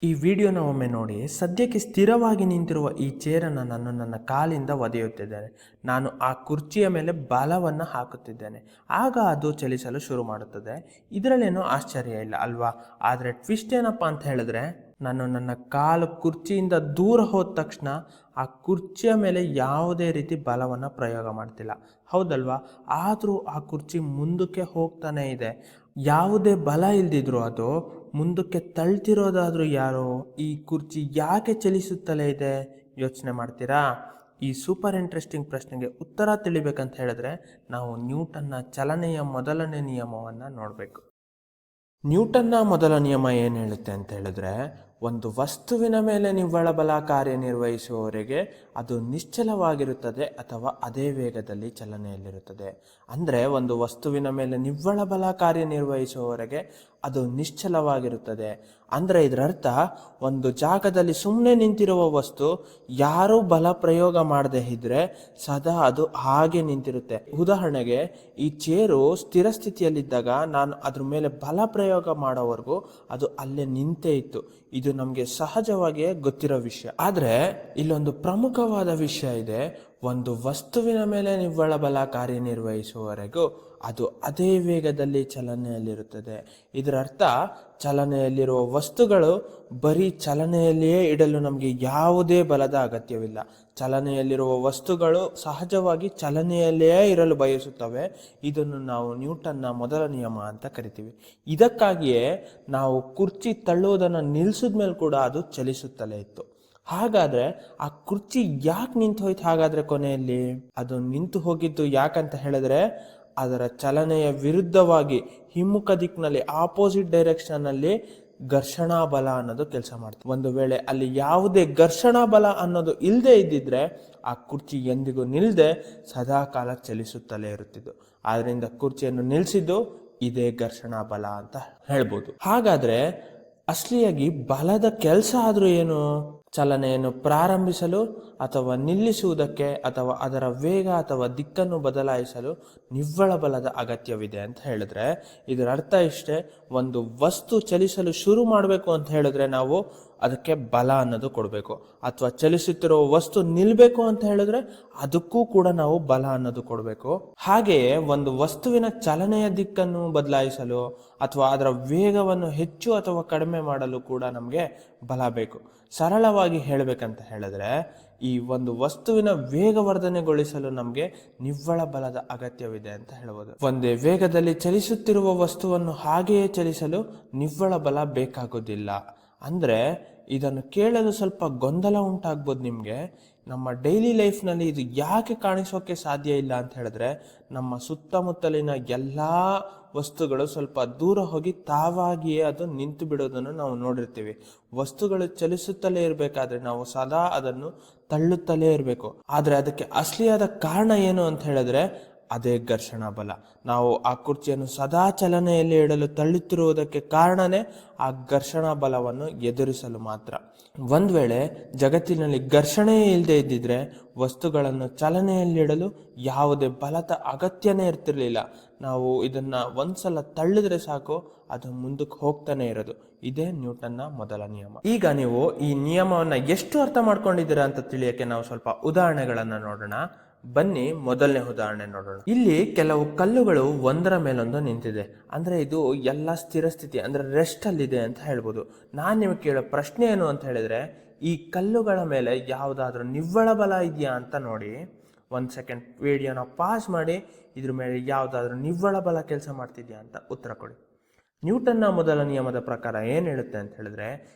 ಈ ವಿಡಿಯೋನ ಒಮ್ಮೆ ನೋಡಿ. ಸದ್ಯಕ್ಕೆ ಸ್ಥಿರವಾಗಿ ನಿಂತಿರುವ ಈ ಚೇರನ್ನು ನಾನು ನನ್ನ ಕಾಲಿಂದ ಒದೆಯುತ್ತಿದ್ದೇನೆ. ನಾನು ಆ ಕುರ್ಚಿಯ ಮೇಲೆ ಬಲವನ್ನು ಹಾಕುತ್ತಿದ್ದೇನೆ. ಆಗ ಅದು ಚಲಿಸಲು ಶುರು ಮಾಡುತ್ತದೆ. ಇದರಲ್ಲೇನೂ ಆಶ್ಚರ್ಯ ಇಲ್ಲ ಅಲ್ವಾ? ಆದರೆ ಟ್ವಿಸ್ಟ್ ಏನಪ್ಪ ಅಂತ ಹೇಳಿದ್ರೆ, ನಾನು ನನ್ನ ಕಾಲು ಕುರ್ಚಿಯಿಂದ ದೂರ ಹೋದ ತಕ್ಷಣ ಆ ಕುರ್ಚಿಯ ಮೇಲೆ ಯಾವುದೇ ರೀತಿ ಬಲವನ್ನು ಪ್ರಯೋಗ ಮಾಡ್ತಿಲ್ಲ. ಹೌದಲ್ವಾ? ಆದರೂ ಆ ಕುರ್ಚಿ ಮುಂದಕ್ಕೆ ಹೋಗ್ತಾನೆ ಇದೆ. ಯಾವುದೇ ಬಲ ಇಲ್ದಿದ್ರು ಅದು ಮುಂದಕ್ಕೆ ತಳ್ತಿರೋದಾದರೂ ಯಾರು? ಈ ಕುರ್ಚಿ ಯಾಕೆ ಚಲಿಸುತ್ತಲೇ ಇದೆ? ಯೋಚನೆ ಮಾಡ್ತೀರಾ? ಈ ಸೂಪರ್ ಇಂಟ್ರೆಸ್ಟಿಂಗ್ ಪ್ರಶ್ನೆಗೆ ಉತ್ತರ ತಿಳಿಬೇಕಂತ ಹೇಳಿದ್ರೆ ನಾವು ನ್ಯೂಟನ್ನ ಚಲನೆಯ ಮೊದಲನೇ ನಿಯಮವನ್ನು ನೋಡಬೇಕು. ನ್ಯೂಟನ್ನ ಮೊದಲ ನಿಯಮ ಏನು ಹೇಳುತ್ತೆ ಅಂತ ಹೇಳಿದ್ರೆ, ಒಂದು ವಸ್ತುವಿನ ಮೇಲೆ ನಿವ್ವಳ ಬಲ ಕಾರ್ಯನಿರ್ವಹಿಸುವವರೆಗೆ ಅದು ನಿಶ್ಚಲವಾಗಿರುತ್ತದೆ ಅಥವಾ ಅದೇ ವೇಗದಲ್ಲಿ ಚಲನೆಯಲ್ಲಿರುತ್ತದೆ. ಅಂದರೆ ಒಂದು ವಸ್ತುವಿನ ಮೇಲೆ ನಿವ್ವಳ ಬಲ ಕಾರ್ಯನಿರ್ವಹಿಸುವವರೆಗೆ ಅದು ನಿಶ್ಚಲವಾಗಿರುತ್ತದೆ. ಅಂದರೆ ಇದರರ್ಥ ಒಂದು ಜಾಗದಲ್ಲಿ ಸುಮ್ಮನೆ ನಿಂತಿರುವ ವಸ್ತು ಯಾರೂ ಬಲ ಪ್ರಯೋಗ ಮಾಡದೇ ಇದ್ರೆ ಸದಾ ಅದು ಹಾಗೆ ನಿಂತಿರುತ್ತೆ. ಉದಾಹರಣೆಗೆ, ಈ ಚೇರು ಸ್ಥಿರ ಸ್ಥಿತಿಯಲ್ಲಿದ್ದಾಗ ನಾನು ಅದ್ರ ಮೇಲೆ ಬಲ ಪ್ರಯೋಗ ಮಾಡೋವರೆಗೂ ಅದು ಅಲ್ಲೇ ನಿಂತೇ ಇತ್ತು. ಇದು ನಮಗೆ ಸಹಜವಾಗಿಯೇ ಗೊತ್ತಿರೋ ವಿಷಯ. ಆದರೆ ಇಲ್ಲೊಂದು ಪ್ರಮುಖವಾದ ವಿಷಯ ಇದೆ. ಒಂದು ವಸ್ತುವಿನ ಮೇಲೆ ನಿವ್ವಳ ಬಲ ಕಾರ್ಯನಿರ್ವಹಿಸುವವರೆಗೂ ಅದು ಅದೇ ವೇಗದಲ್ಲಿ ಚಲನೆಯಲ್ಲಿರುತ್ತದೆ. ಇದರ ಅರ್ಥ, ಚಲನೆಯಲ್ಲಿರುವ ವಸ್ತುಗಳು ಬರೀ ಚಲನೆಯಲ್ಲಿಯೇ ಇಡಲು ನಮಗೆ ಯಾವುದೇ ಬಲದ ಅಗತ್ಯವಿಲ್ಲ. ಚಲನೆಯಲ್ಲಿರುವ ವಸ್ತುಗಳು ಸಹಜವಾಗಿ ಚಲನೆಯಲ್ಲಿಯೇ ಇರಲು ಬಯಸುತ್ತವೆ. ಇದನ್ನು ನಾವು ನ್ಯೂಟನ್ನ ಮೊದಲ ನಿಯಮ ಅಂತ ಕರಿತೀವಿ. ಇದಕ್ಕಾಗಿಯೇ ನಾವು ಕುರ್ಚಿ ತಳ್ಳುವುದನ್ನು ನಿಲ್ಲಿಸಿದ ಮೇಲೆ ಕೂಡ ಅದು ಚಲಿಸುತ್ತಲೇ ಇತ್ತು. ಹಾಗಾದ್ರೆ ಆ ಕುರ್ಚಿ ಯಾಕೆ ನಿಂತು ಹೋಯ್ತು? ಹಾಗಾದ್ರೆ ಕೊನೆಯಲ್ಲಿ ಅದು ನಿಂತು ಹೋಗಿದ್ದು ಯಾಕಂತ ಹೇಳಿದ್ರೆ, ಅದರ ಚಲನೆಯ ವಿರುದ್ಧವಾಗಿ ಹಿಮ್ಮುಖ ದಿಕ್ಕಿನಲ್ಲಿ ಆಪೋಸಿಟ್ ಡೈರೆಕ್ಷನ್ ಅಲ್ಲಿ ಘರ್ಷಣಾ ಬಲ ಅನ್ನೋದು ಕೆಲಸ ಮಾಡ್ತದೆ. ಒಂದು ವೇಳೆ ಅಲ್ಲಿ ಯಾವುದೇ ಘರ್ಷಣಾ ಬಲ ಅನ್ನೋದು ಇಲ್ಲದೆ ಇದ್ದಿದ್ರೆ ಆ ಕುರ್ಚಿ ಎಂದಿಗೂ ನಿಲ್ಲದೆ ಸದಾ ಕಾಲ ಚಲಿಸುತ್ತಲೇ ಇರುತ್ತಿದ್ದು. ಆದ್ರಿಂದ ಕುರ್ಚಿಯನ್ನು ನಿಲ್ಲಿಸಿದ್ದು ಇದೇ ಘರ್ಷಣಾ ಬಲ ಅಂತ ಹೇಳ್ಬೋದು. ಹಾಗಾದ್ರೆ ಅಸಲಿಯಾಗಿ ಬಲದ ಕೆಲಸ ಆದ್ರೂ ಏನು? ಚಲನೆಯನ್ನು ಪ್ರಾರಂಭಿಸಲು ಅಥವಾ ನಿಲ್ಲಿಸುವುದಕ್ಕೆ ಅಥವಾ ಅದರ ವೇಗ ಅಥವಾ ದಿಕ್ಕನ್ನು ಬದಲಾಯಿಸಲು ನಿವ್ವಳ ಬಲದ ಅಗತ್ಯವಿದೆ ಅಂತ ಹೇಳಿದ್ರೆ ಇದರ ಅರ್ಥ ಇಷ್ಟೇ. ಒಂದು ವಸ್ತು ಚಲಿಸಲು ಶುರು ಮಾಡಬೇಕು ಅಂತ ಹೇಳಿದ್ರೆ ನಾವು ಅದಕ್ಕೆ ಬಲ ಅನ್ನೋದು ಕೊಡಬೇಕು. ಅಥವಾ ಚಲಿಸುತ್ತಿರುವ ವಸ್ತು ನಿಲ್ಬೇಕು ಅಂತ ಹೇಳಿದ್ರೆ ಅದಕ್ಕೂ ಕೂಡ ನಾವು ಬಲ ಅನ್ನೋದು ಕೊಡಬೇಕು. ಹಾಗೆಯೇ ಒಂದು ವಸ್ತುವಿನ ಚಲನೆಯ ದಿಕ್ಕನ್ನು ಬದಲಾಯಿಸಲು ಅಥವಾ ಅದರ ವೇಗವನ್ನು ಹೆಚ್ಚು ಅಥವಾ ಕಡಿಮೆ ಮಾಡಲು ಕೂಡ ನಮಗೆ ಬಲ ಬೇಕು. ಸರಳವಾಗಿ ಹೇಳಬೇಕಂತ ಹೇಳಿದ್ರೆ, ಈ ಒಂದು ವಸ್ತುವಿನ ವೇಗವರ್ಧನೆಗೊಳಿಸಲು ನಮಗೆ ನಿವ್ವಳ ಬಲದ ಅಗತ್ಯವಿದೆ ಅಂತ ಹೇಳ್ಬೋದು. ಒಂದೇ ವೇಗದಲ್ಲಿ ಚಲಿಸುತ್ತಿರುವ ವಸ್ತುವನ್ನು ಹಾಗೆಯೇ ಚಲಿಸಲು ನಿವ್ವಳ ಬಲ ಬೇಕಾಗೋದಿಲ್ಲ. ಅಂದ್ರೆ ಇದನ್ನು ಕೇಳಲು ಸ್ವಲ್ಪ ಗೊಂದಲ ಉಂಟಾಗ್ಬೋದು ನಿಮಗೆ. ನಮ್ಮ ಡೈಲಿ ಲೈಫ್ನಲ್ಲಿ ಇದು ಯಾಕೆ ಕಾಣಿಸೋಕೆ ಸಾಧ್ಯ ಇಲ್ಲ ಅಂತ ಹೇಳಿದ್ರೆ, ನಮ್ಮ ಸುತ್ತಮುತ್ತಲಿನ ಎಲ್ಲ ವಸ್ತುಗಳು ಸ್ವಲ್ಪ ದೂರ ಹೋಗಿ ತಾವಾಗಿಯೇ ಅದು ನಿಂತು ಬಿಡೋದನ್ನು ನಾವು ನೋಡಿರ್ತೀವಿ. ವಸ್ತುಗಳು ಚಲಿಸುತ್ತಲೇ ಇರಬೇಕಾದ್ರೆ ನಾವು ಸದಾ ಅದನ್ನು ತಳ್ಳುತ್ತಲೇ ಇರಬೇಕು. ಆದರೆ ಅದಕ್ಕೆ ಅಸಲಿಯಾದ ಕಾರಣ ಏನು ಅಂತ ಹೇಳಿದ್ರೆ ಅದೇ ಘರ್ಷಣಾ ಬಲ. ನಾವು ಆ ಕುರ್ಚಿಯನ್ನು ಸದಾ ಚಲನೆಯಲ್ಲಿ ಇಡಲು ತಳ್ಳುತ್ತಿರುವುದಕ್ಕೆ ಕಾರಣನೇ ಆ ಘರ್ಷಣಾ ಬಲವನ್ನು ಎದುರಿಸಲು ಮಾತ್ರ. ಒಂದ್ ವೇಳೆ ಜಗತ್ತಿನಲ್ಲಿ ಘರ್ಷಣೆಯೇ ಇಲ್ಲದೆ ಇದ್ದಿದ್ರೆ ವಸ್ತುಗಳನ್ನು ಚಲನೆಯಲ್ಲಿಡಲು ಯಾವುದೇ ಬಲದ ಅಗತ್ಯನೇ ಇರ್ತಿರ್ಲಿಲ್ಲ. ನಾವು ಇದನ್ನ ಒಂದ್ಸಲ ತಳ್ಳಿದ್ರೆ ಸಾಕು, ಅದು ಮುಂದಕ್ಕೆ ಹೋಗ್ತಾನೆ ಇರೋದು. ಇದೇ ನ್ಯೂಟನ್ನ ಮೊದಲ ನಿಯಮ. ಈಗ ನೀವು ಈ ನಿಯಮವನ್ನ ಎಷ್ಟು ಅರ್ಥ ಮಾಡ್ಕೊಂಡಿದ್ದೀರಾ ಅಂತ ತಿಳಿಯಕ್ಕೆ ನಾವು ಸ್ವಲ್ಪ ಉದಾಹರಣೆಗಳನ್ನ ನೋಡೋಣ. ಬನ್ನಿ, ಮೊದಲನೇ ಉದಾಹರಣೆ ನೋಡೋಣ. ಇಲ್ಲಿ ಕೆಲವು ಕಲ್ಲುಗಳು ಒಂದರ ಮೇಲೊಂದು ನಿಂತಿದೆ. ಅಂದ್ರೆ ಇದು ಎಲ್ಲ ಸ್ಥಿರ ಸ್ಥಿತಿ ಅಂದ್ರೆ ರೆಸ್ಟ್ ಅಲ್ಲಿದೆ ಅಂತ ಹೇಳ್ಬೋದು. ನಾನ್ ನಿಮಗೆ ಕೇಳೋ ಪ್ರಶ್ನೆ ಏನು ಅಂತ ಹೇಳಿದ್ರೆ, ಈ ಕಲ್ಲುಗಳ ಮೇಲೆ ಯಾವುದಾದ್ರೂ ನಿವ್ವಳ ಬಲ ಇದೆಯಾ ಅಂತ ನೋಡಿ. 1 ಸೆಕೆಂಡ್ ವಿಡಿಯೋನ ಪಾಸ್ ಮಾಡಿ ಇದ್ರ ಮೇಲೆ ಯಾವುದಾದ್ರೂ ನಿವ್ವಳ ಬಲ ಕೆಲಸ ಮಾಡ್ತಿದ್ಯಾ ಅಂತ ಉತ್ತರ ಕೊಡಿ. ನ್ಯೂಟನ್ನ ಮೊದಲ ನಿಯಮದ ಪ್ರಕಾರ ಏನ್ ಹೇಳುತ್ತೆ ಅಂತ ಹೇಳಿದ್ರೆ,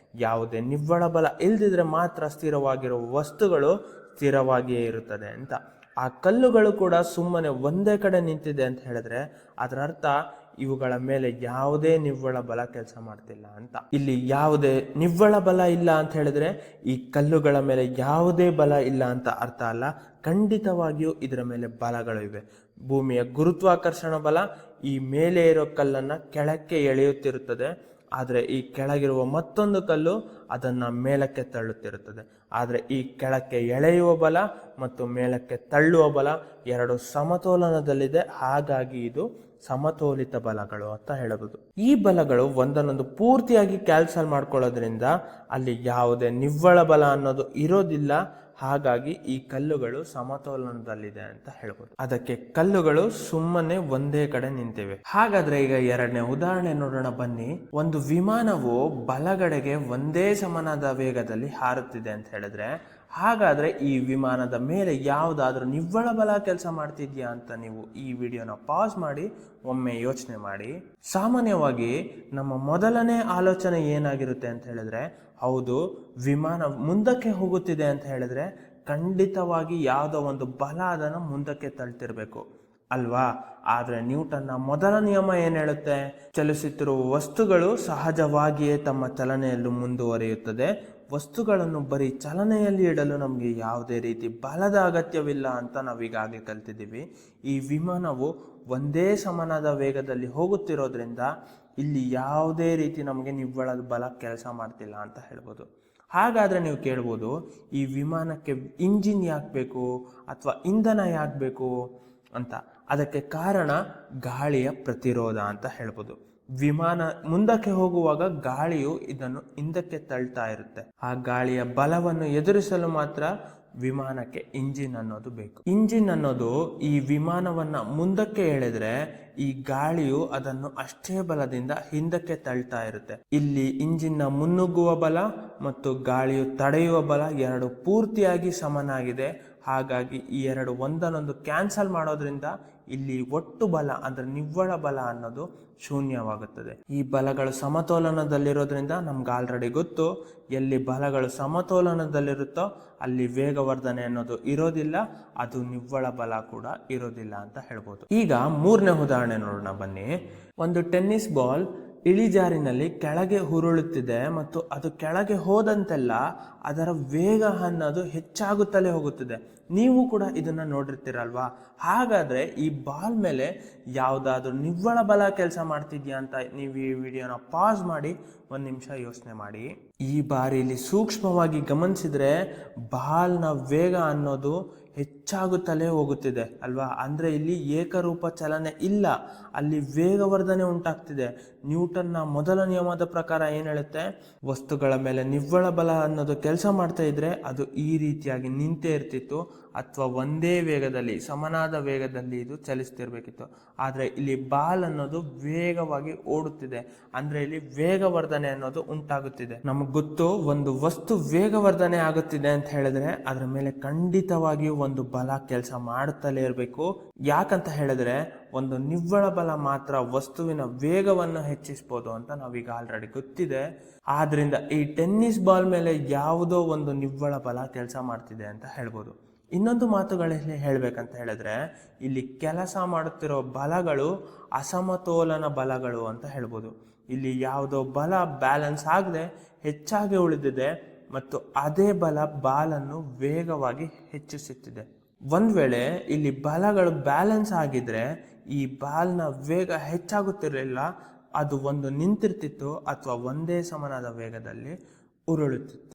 ಯಾವುದೇ ನಿವ್ವಳ ಬಲ ಇಲ್ದಿದ್ರೆ ಮಾತ್ರ ಸ್ಥಿರವಾಗಿರುವ ವಸ್ತುಗಳು ಸ್ಥಿರವಾಗಿಯೇ ಇರುತ್ತದೆ ಅಂತ. ಆ ಕಲ್ಲುಗಳು ಕೂಡ ಸುಮ್ಮನೆ ಒಂದೇ ಕಡೆ ನಿಂತಿದೆ ಅಂತ ಹೇಳಿದ್ರೆ ಅದರ ಅರ್ಥ ಇವುಗಳ ಮೇಲೆ ಯಾವುದೇ ನಿವ್ವಳ ಬಲ ಕೆಲಸ ಮಾಡ್ತಿಲ್ಲ ಅಂತ. ಇಲ್ಲಿ ಯಾವುದೇ ನಿವ್ವಳ ಬಲ ಇಲ್ಲ ಅಂತ ಹೇಳಿದ್ರೆ ಈ ಕಲ್ಲುಗಳ ಮೇಲೆ ಯಾವುದೇ ಬಲ ಇಲ್ಲ ಅಂತ ಅರ್ಥ ಅಲ್ಲ. ಖಂಡಿತವಾಗಿಯೂ ಇದರ ಮೇಲೆ ಬಲಗಳು ಇವೆ. ಭೂಮಿಯ ಗುರುತ್ವಾಕರ್ಷಣ ಬಲ ಈ ಮೇಲೆ ಇರೋ ಕಲ್ಲನ್ನ ಕೆಳಕ್ಕೆ ಎಳೆಯುತ್ತಿರುತ್ತದೆ. ಆದರೆ ಈ ಕೆಳಗಿರುವ ಮತ್ತೊಂದು ಕಲ್ಲು ಅದನ್ನ ಮೇಲಕ್ಕೆ ತಳ್ಳುತ್ತಿರುತ್ತದೆ. ಆದರೆ ಈ ಕೆಳಕ್ಕೆ ಎಳೆಯುವ ಬಲ ಮತ್ತು ಮೇಲಕ್ಕೆ ತಳ್ಳುವ ಬಲ ಎರಡು ಸಮತೋಲನದಲ್ಲಿದೆ. ಹಾಗಾಗಿ ಇದು ಸಮತೋಲಿತ ಬಲಗಳು ಅಂತ ಹೇಳಬಹುದು. ಈ ಬಲಗಳು ಒಂದನ್ನೊಂದು ಪೂರ್ತಿಯಾಗಿ ಕ್ಯಾನ್ಸಲ್ ಮಾಡ್ಕೊಳ್ಳೋದ್ರಿಂದ ಅಲ್ಲಿ ಯಾವುದೇ ನಿವ್ವಳ ಬಲ ಅನ್ನೋದು ಇರೋದಿಲ್ಲ. ಹಾಗಾಗಿ ಈ ಕಲ್ಲುಗಳು ಸಮತೋಲನದಲ್ಲಿದೆ ಅಂತ ಹೇಳ್ಬೋದು. ಅದಕ್ಕೆ ಕಲ್ಲುಗಳು ಸುಮ್ಮನೆ ಒಂದೇ ಕಡೆ ನಿಂತಿವೆ. ಹಾಗಾದ್ರೆ ಈಗ ಎರಡನೇ ಉದಾಹರಣೆ ನೋಡೋಣ ಬನ್ನಿ. ಒಂದು ವಿಮಾನವು ಬಲಗಡೆಗೆ ಒಂದೇ ಸಮನಾದ ವೇಗದಲ್ಲಿ ಹಾರುತ್ತಿದೆ ಅಂತ ಹೇಳಿದ್ರೆ, ಹಾಗಾದ್ರೆ ಈ ವಿಮಾನದ ಮೇಲೆ ಯಾವುದಾದ್ರೂ ನಿವ್ವಳ ಬಲ ಕೆಲಸ ಮಾಡ್ತಿದ್ಯಾ ಅಂತ ನೀವು ಈ ವಿಡಿಯೋನ ಪಾಸ್ ಮಾಡಿ ಒಮ್ಮೆ ಯೋಚನೆ ಮಾಡಿ. ಸಾಮಾನ್ಯವಾಗಿ ನಮ್ಮ ಮೊದಲನೇ ಆಲೋಚನೆ ಏನಾಗಿರುತ್ತೆ ಅಂತ ಹೇಳಿದ್ರೆ, ಹೌದು, ವಿಮಾನ ಮುಂದಕ್ಕೆ ಹೋಗುತ್ತಿದೆ ಅಂತ ಹೇಳಿದ್ರೆ ಖಂಡಿತವಾಗಿ ಯಾವುದೋ ಒಂದು ಬಲ ಅದನ್ನು ಮುಂದಕ್ಕೆ ತಳ್ತಿರ್ಬೇಕು ಅಲ್ವಾ? ಆದ್ರೆ ನ್ಯೂಟನ್ನ ಮೊದಲ ನಿಯಮ ಏನ್ ಹೇಳುತ್ತೆ? ಚಲಿಸುತ್ತಿರುವ ವಸ್ತುಗಳು ಸಹಜವಾಗಿಯೇ ತಮ್ಮ ಚಲನೆಯಲ್ಲೂ ಮುಂದುವರಿಯುತ್ತದೆ. ವಸ್ತುಗಳನ್ನು ಬರೀ ಚಲನೆಯಲ್ಲಿ ಇಡಲು ನಮಗೆ ಯಾವುದೇ ರೀತಿ ಬಲದ ಅಗತ್ಯವಿಲ್ಲ ಅಂತ ನಾವೀಗಾಗಲೇ ಕಲ್ತಿದ್ದೀವಿ. ಈ ವಿಮಾನವು ಒಂದೇ ಸಮನಾದ ವೇಗದಲ್ಲಿ ಹೋಗುತ್ತಿರೋದ್ರಿಂದ ಇಲ್ಲಿ ಯಾವುದೇ ರೀತಿ ನಮಗೆ ನಿವ್ವಳ ಬಲ ಕೆಲಸ ಮಾಡ್ತಿಲ್ಲ ಅಂತ ಹೇಳ್ಬೋದು. ಹಾಗಾದರೆ ನೀವು ಕೇಳ್ಬೋದು, ಈ ವಿಮಾನಕ್ಕೆ ಇಂಜಿನ್ ಯಾಕೆ ಬೇಕು ಅಥವಾ ಇಂಧನ ಯಾಕೆ ಬೇಕು ಅಂತ. ಅದಕ್ಕೆ ಕಾರಣ ಗಾಳಿಯ ಪ್ರತಿರೋಧ ಅಂತ ಹೇಳ್ಬೋದು. ವಿಮಾನ ಮುಂದಕ್ಕೆ ಹೋಗುವಾಗ ಗಾಳಿಯು ಇದನ್ನು ಹಿಂದಕ್ಕೆ ತಳ್ತಾ ಇರುತ್ತೆ. ಆ ಗಾಳಿಯ ಬಲವನ್ನು ಎದುರಿಸಲು ಮಾತ್ರ ವಿಮಾನಕ್ಕೆ ಇಂಜಿನ್ ಅನ್ನೋದು ಬೇಕು. ಇಂಜಿನ್ ಅನ್ನೋದು ಈ ವಿಮಾನವನ್ನ ಮುಂದಕ್ಕೆ ಎಳೆದ್ರೆ ಈ ಗಾಳಿಯು ಅದನ್ನು ಅಷ್ಟೇ ಬಲದಿಂದ ಹಿಂದಕ್ಕೆ ತಳ್ತಾ ಇರುತ್ತೆ. ಇಲ್ಲಿ ಇಂಜಿನ್ನ ಮುನ್ನುಗ್ಗುವ ಬಲ ಮತ್ತು ಗಾಳಿಯು ತಡೆಯುವ ಬಲ ಎರಡು ಪೂರ್ತಿಯಾಗಿ ಸಮನಾಗಿದೆ. ಹಾಗಾಗಿ ಈ ಎರಡು ಒಂದನ್ನೊಂದು ಕ್ಯಾನ್ಸಲ್ ಮಾಡೋದ್ರಿಂದ ಇಲ್ಲಿ ಒಟ್ಟು ಬಲ ಅಂದ್ರೆ ನಿವ್ವಳ ಬಲ ಅನ್ನೋದು ಶೂನ್ಯವಾಗುತ್ತದೆ. ಈ ಬಲಗಳು ಸಮತೋಲನದಲ್ಲಿರೋದ್ರಿಂದ ನಮ್ಗೆ ಆಲ್ರೆಡಿ ಗೊತ್ತು, ಎಲ್ಲಿ ಬಲಗಳು ಸಮತೋಲನದಲ್ಲಿರುತ್ತೋ ಅಲ್ಲಿ ವೇಗವರ್ಧನೆ ಅನ್ನೋದು ಇರೋದಿಲ್ಲ, ಅದು ನಿವ್ವಳ ಬಲ ಕೂಡ ಇರೋದಿಲ್ಲ ಅಂತ ಹೇಳ್ಬೋದು. ಈಗ ಮೂರನೇ ಉದಾಹರಣೆ ನೋಡೋಣ ಬನ್ನಿ. ಒಂದು ಟೆನ್ನಿಸ್ ಬಾಲ್ ಇಳಿಜಾರಿನಲ್ಲಿ ಕೆಳಗೆ ಉರುಳುತ್ತಿದೆ ಮತ್ತು ಅದು ಕೆಳಗೆ ಹೋದಂತೆಲ್ಲ ಅದರ ವೇಗ ಅನ್ನೋದು ಹೆಚ್ಚಾಗುತ್ತಲೇ ಹೋಗುತ್ತಿದೆ. ನೀವು ಕೂಡ ಇದನ್ನ ನೋಡಿರ್ತೀರಲ್ವಾ? ಹಾಗಾದ್ರೆ ಈ ಬಾಲ್ ಮೇಲೆ ಯಾವುದಾದ್ರೂ ನಿವ್ವಳ ಬಲ ಕೆಲಸ ಮಾಡ್ತಿದ್ಯಾ ಅಂತ ನೀವು ಈ ವಿಡಿಯೋನ ಪಾಸ್ ಮಾಡಿ ಒಂದು ನಿಮಿಷ ಯೋಚನೆ ಮಾಡಿ. ಈ ಬಾರಿ ಇಲ್ಲಿ ಸೂಕ್ಷ್ಮವಾಗಿ ಗಮನಿಸಿದ್ರೆ ಬಾಲ್ನ ವೇಗ ಅನ್ನೋದು ಹೆಚ್ಚಾಗುತ್ತಲೇ ಹೋಗುತ್ತಿದೆ ಅಲ್ವಾ? ಅಂದ್ರೆ ಇಲ್ಲಿ ಏಕರೂಪ ಚಲನೆ ಇಲ್ಲ, ಅಲ್ಲಿ ವೇಗವರ್ಧನೆ ಉಂಟಾಗ್ತಿದೆ. ನ್ಯೂಟನ್ನ ಮೊದಲ ನಿಯಮದ ಪ್ರಕಾರ ಏನ್ ಹೇಳುತ್ತೆ? ವಸ್ತುಗಳ ಮೇಲೆ ನಿವ್ವಳ ಬಲ ಅನ್ನೋದು ಕೆಲಸ ಮಾಡ್ತಾ ಇದ್ರೆ ಅದು ಈ ರೀತಿಯಾಗಿ ನಿಂತೇ ಇರ್ತಿತ್ತು ಅಥವಾ ಒಂದೇ ವೇಗದಲ್ಲಿ ಸಮನಾದ ವೇಗದಲ್ಲಿ ಇದು ಚಲಿಸ್ತಿರ್ಬೇಕಿತ್ತು. ಆದ್ರೆ ಇಲ್ಲಿ ಬಾಲ್ ಅನ್ನೋದು ವೇಗವಾಗಿ ಓಡುತ್ತಿದೆ, ಅಂದ್ರೆ ಇಲ್ಲಿ ವೇಗವರ್ಧನೆ ಅನ್ನೋದು ಉಂಟಾಗುತ್ತಿದೆ. ನಮಗ್ ಗೊತ್ತು, ಒಂದು ವಸ್ತು ವೇಗವರ್ಧನೆ ಆಗುತ್ತಿದೆ ಅಂತ ಹೇಳಿದ್ರೆ ಅದ್ರ ಮೇಲೆ ಖಂಡಿತವಾಗಿಯೂ ಒಂದು ಬಲ ಕೆಲಸ ಮಾಡುತ್ತಲೇ ಇರಬೇಕು. ಯಾಕಂತ ಹೇಳಿದ್ರೆ ಒಂದು ನಿವ್ವಳ ಬಲ ಮಾತ್ರ ವಸ್ತುವಿನ ವೇಗವನ್ನು ಹೆಚ್ಚಿಸಬಹುದು ಅಂತ ನಾವೀಗ ಆಲ್ರೆಡಿ ಗೊತ್ತಿದೆ. ಆದ್ರಿಂದ ಈ ಟೆನ್ನಿಸ್ ಬಾಲ್ ಮೇಲೆ ಯಾವುದೋ ಒಂದು ನಿವ್ವಳ ಬಲ ಕೆಲಸ ಮಾಡ್ತಿದೆ ಅಂತ ಹೇಳ್ಬೋದು. ಇನ್ನೊಂದು ಮಾತುಗಳಲ್ಲಿ ಹೇಳ್ಬೇಕಂತ ಹೇಳಿದ್ರೆ ಇಲ್ಲಿ ಕೆಲಸ ಮಾಡುತ್ತಿರೋ ಬಲಗಳು ಅಸಮತೋಲನ ಬಲಗಳು ಅಂತ ಹೇಳ್ಬೋದು. ಇಲ್ಲಿ ಯಾವುದೋ ಬಲ ಬ್ಯಾಲೆನ್ಸ್ ಆಗದೆ ಹೆಚ್ಚಾಗಿ ಉಳಿದಿದೆ ಮತ್ತು ಅದೇ ಬಲ ಬಾಲನ್ನು ವೇಗವಾಗಿ ಹೆಚ್ಚಿಸುತ್ತಿದೆ. ಒಂದ್ ವೇಳೆ ಇಲ್ಲಿ ಬಲಗಳು ಬ್ಯಾಲೆನ್ಸ್ ಆಗಿದ್ರೆ ಈ ಬಾಲ್ನ ವೇಗ ಹೆಚ್ಚಾಗುತ್ತಿರಲಿಲ್ಲ, ಅದು ಒಂದು ನಿಂತಿರ್ತಿತ್ತು ಅಥವಾ ಒಂದೇ ಸಮನಾದ ವೇಗದಲ್ಲಿ ಉರುಳುತ್ತಿತ್ತು.